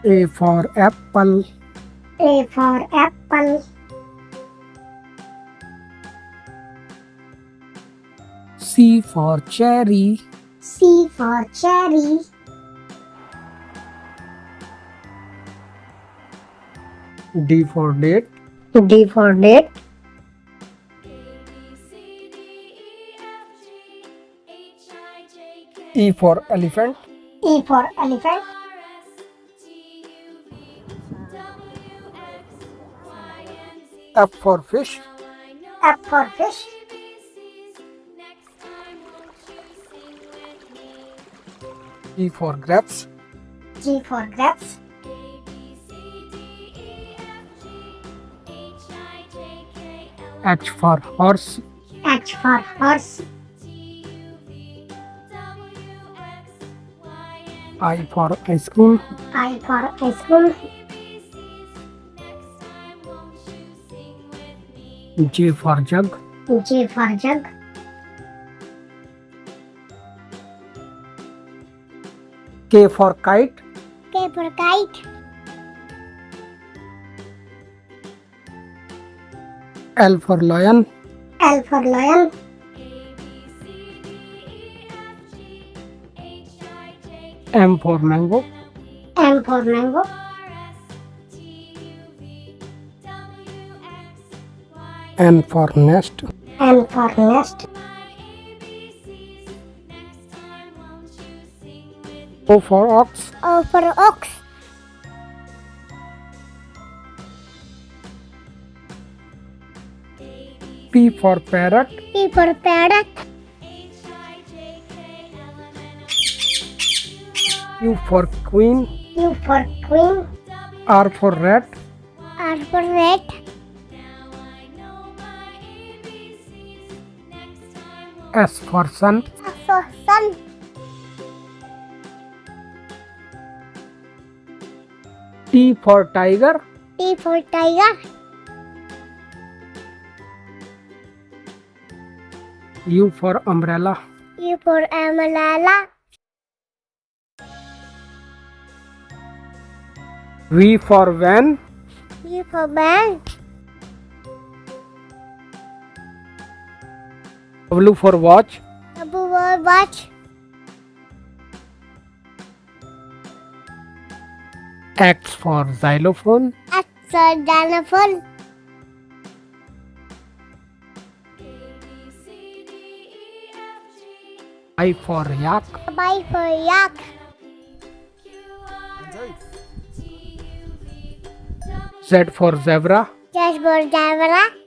A for apple. A for apple. C for cherry. C for cherry. D for date. D for date. E for elephant. E for elephant. F for fish. F for fish. G for grapes. G for grapes. H for horse. H for horse. I for ice cream. I for ice cream. J for jug. J for jug. K for kite. K for kite. L for lion. L for lion. M for mango. M for mango. N for nest. N for nest. O for ox. O for ox. P for parrot. P for parrot. Q for queen. Q for queen. R for rat. R for rat. S for sun. S for sun. T for tiger. T for tiger. U for umbrella. U for umbrella. V for van. V for van. W for watch. W for watch. X for xylophone. X for xylophone. I for yak. Y for yak. Z for zebra. Z for zebra.